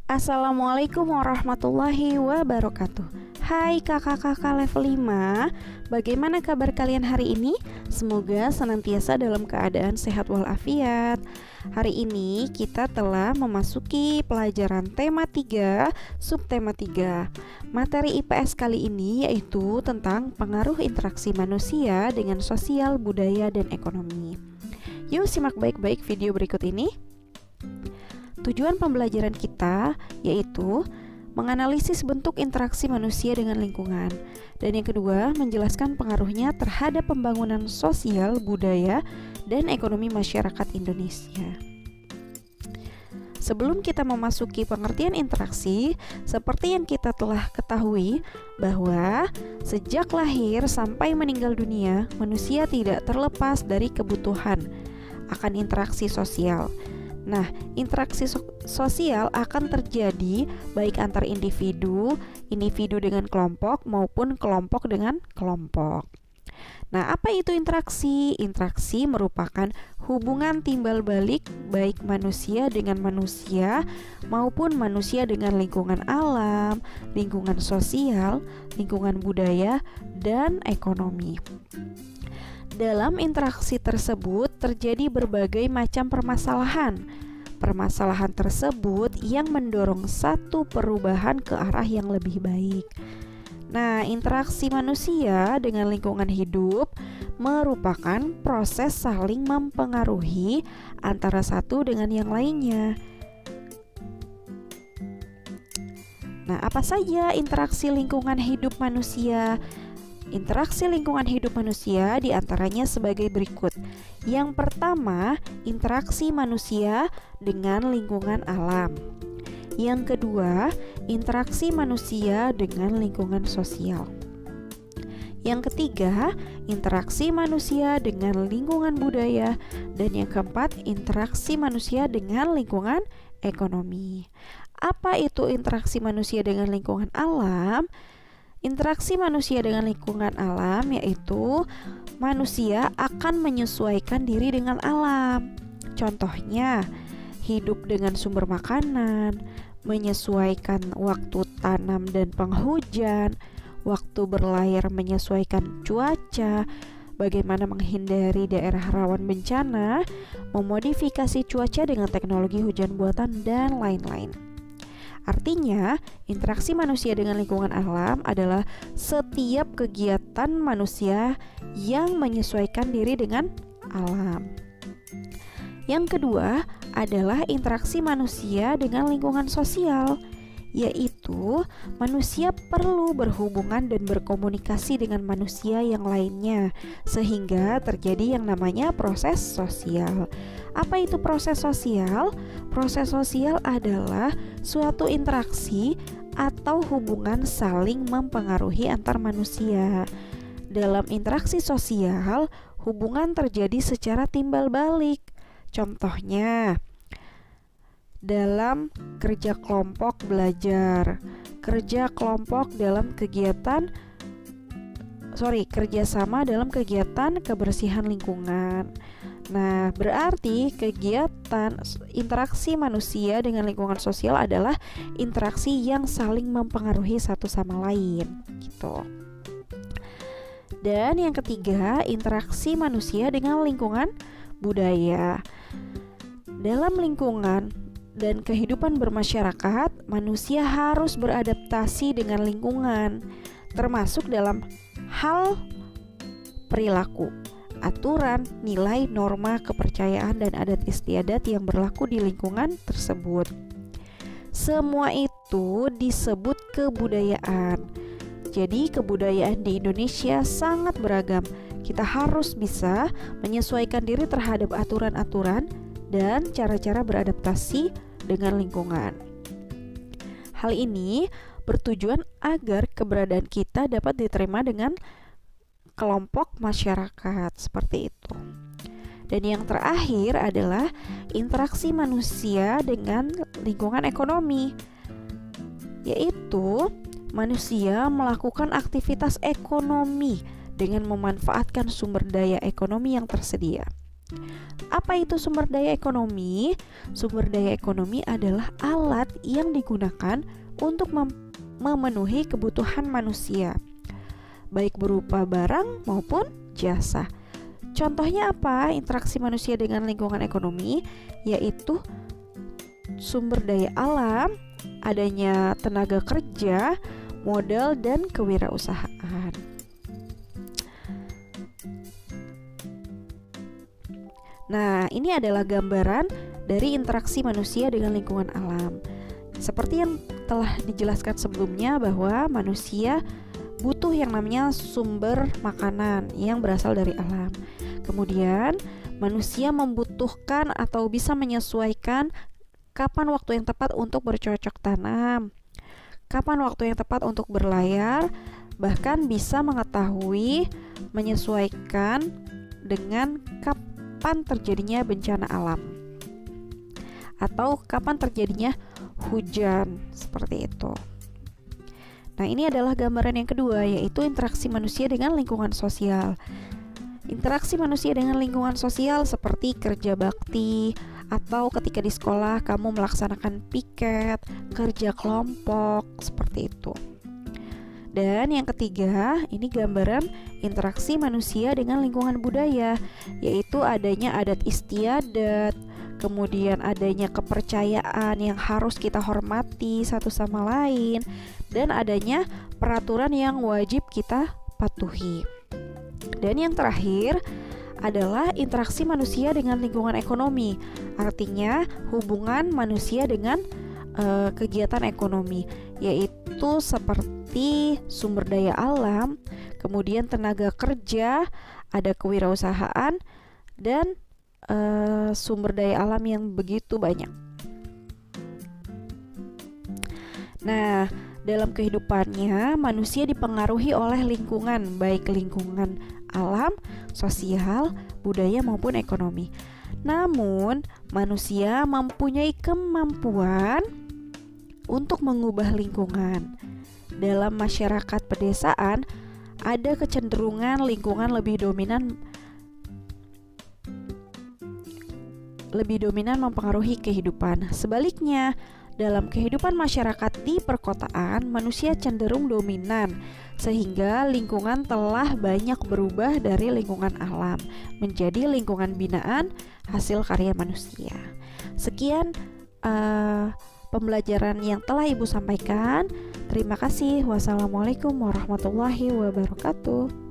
Assalamualaikum warahmatullahi wabarakatuh. Hai kakak-kakak level 5, bagaimana kabar kalian hari ini? Semoga senantiasa dalam keadaan sehat walafiat. Hari ini kita telah memasuki pelajaran tema 3, subtema 3. Materi IPS kali ini yaitu tentang pengaruh interaksi manusia dengan sosial, budaya, dan ekonomi. Yuk simak baik-baik video berikut ini. Tujuan pembelajaran kita yaitu menganalisis bentuk interaksi manusia dengan lingkungan. Dan yang kedua, menjelaskan pengaruhnya terhadap pembangunan sosial, budaya, dan ekonomi masyarakat Indonesia. Sebelum kita memasuki pengertian interaksi, seperti yang kita telah ketahui bahwa sejak lahir sampai meninggal dunia, manusia tidak terlepas dari kebutuhan akan interaksi sosial. Nah, interaksi sosial akan terjadi baik antar individu, individu dengan kelompok maupun kelompok dengan kelompok. Nah, apa itu interaksi? Interaksi merupakan hubungan timbal balik baik manusia dengan manusia maupun manusia dengan lingkungan alam, lingkungan sosial, lingkungan budaya, dan ekonomi. Dalam interaksi tersebut terjadi berbagai macam permasalahan. Permasalahan tersebut yang mendorong satu perubahan ke arah yang lebih baik. Nah, interaksi manusia dengan lingkungan hidup merupakan proses saling mempengaruhi antara satu dengan yang lainnya. Nah, apa saja interaksi lingkungan hidup manusia? Interaksi lingkungan hidup manusia diantaranya sebagai berikut. Yang pertama, interaksi manusia dengan lingkungan alam. Yang kedua, interaksi manusia dengan lingkungan sosial. Yang ketiga, interaksi manusia dengan lingkungan budaya. Dan yang keempat, interaksi manusia dengan lingkungan ekonomi. Apa itu interaksi manusia dengan lingkungan alam? Interaksi manusia dengan lingkungan alam yaitu manusia akan menyesuaikan diri dengan alam. Contohnya, hidup dengan sumber makanan, menyesuaikan waktu tanam dan penghujan, waktu berlayar menyesuaikan cuaca, bagaimana menghindari daerah rawan bencana, memodifikasi cuaca dengan teknologi hujan buatan, dan lain-lain. Artinya, interaksi manusia dengan lingkungan alam adalah setiap kegiatan manusia yang menyesuaikan diri dengan alam. Yang kedua adalah interaksi manusia dengan lingkungan sosial, yaitu manusia perlu berhubungan dan berkomunikasi dengan manusia yang lainnya sehingga terjadi yang namanya proses sosial. Apa itu proses sosial? Proses sosial adalah suatu interaksi atau hubungan saling mempengaruhi antar manusia. Dalam interaksi sosial, hubungan terjadi secara timbal balik. Contohnya, dalam kerja kelompok belajar, kerjasama dalam kegiatan kebersihan lingkungan. Nah, berarti kegiatan interaksi manusia dengan lingkungan sosial adalah interaksi yang saling mempengaruhi satu sama lain, gitu. Dan yang ketiga, interaksi manusia dengan lingkungan budaya. Dalam lingkungan dan kehidupan bermasyarakat, manusia harus beradaptasi dengan lingkungan, termasuk dalam hal perilaku, aturan, nilai, norma, kepercayaan, dan adat istiadat yang berlaku di lingkungan tersebut. Semua itu disebut kebudayaan. Jadi kebudayaan di Indonesia sangat beragam. Kita harus bisa menyesuaikan diri terhadap aturan-aturan dan cara-cara beradaptasi dengan lingkungan. Hal ini bertujuan agar keberadaan kita dapat diterima dengan kelompok masyarakat, seperti itu. Dan yang terakhir adalah interaksi manusia dengan lingkungan ekonomi, yaitu manusia melakukan aktivitas ekonomi dengan memanfaatkan sumber daya ekonomi yang tersedia. Apa itu sumber daya ekonomi? Sumber daya ekonomi adalah alat yang digunakan untuk memenuhi kebutuhan manusia, baik berupa barang maupun jasa. Contohnya apa? Interaksi manusia dengan lingkungan ekonomi, yaitu sumber daya alam, adanya tenaga kerja, modal, dan kewirausahaan. Nah, ini adalah gambaran dari interaksi manusia dengan lingkungan alam. Seperti yang telah dijelaskan sebelumnya bahwa manusia butuh yang namanya sumber makanan yang berasal dari alam. Kemudian, manusia membutuhkan atau bisa menyesuaikan kapan waktu yang tepat untuk bercocok tanam, kapan waktu yang tepat untuk berlayar, bahkan bisa mengetahui menyesuaikan dengan kapan terjadinya bencana alam atau kapan terjadinya hujan, seperti itu. Nah, ini adalah gambaran yang kedua, yaitu interaksi manusia dengan lingkungan sosial. Interaksi manusia dengan lingkungan sosial seperti kerja bakti, atau ketika di sekolah kamu melaksanakan piket, kerja kelompok, seperti itu. Dan yang ketiga, ini gambaran interaksi manusia dengan lingkungan budaya, yaitu adanya adat istiadat, kemudian adanya kepercayaan yang harus kita hormati satu sama lain, dan adanya peraturan yang wajib kita patuhi. Dan yang terakhir adalah interaksi manusia dengan lingkungan ekonomi, artinya hubungan manusia dengan kegiatan ekonomi, yaitu seperti sumber daya alam, kemudian tenaga kerja, ada kewirausahaan, dan sumber daya alam yang begitu banyak. Nah, dalam kehidupannya manusia dipengaruhi oleh lingkungan, baik lingkungan alam, sosial, budaya maupun ekonomi. Namun, manusia mempunyai kemampuan untuk mengubah lingkungan. Dalam masyarakat pedesaan, ada kecenderungan lingkungan lebih dominan mempengaruhi kehidupan. Sebaliknya, dalam kehidupan masyarakat di perkotaan, manusia cenderung dominan, sehingga lingkungan telah banyak berubah dari lingkungan alam menjadi lingkungan binaan hasil karya manusia. Sekian pembelajaran yang telah Ibu sampaikan. Terima kasih. Wassalamualaikum warahmatullahi wabarakatuh.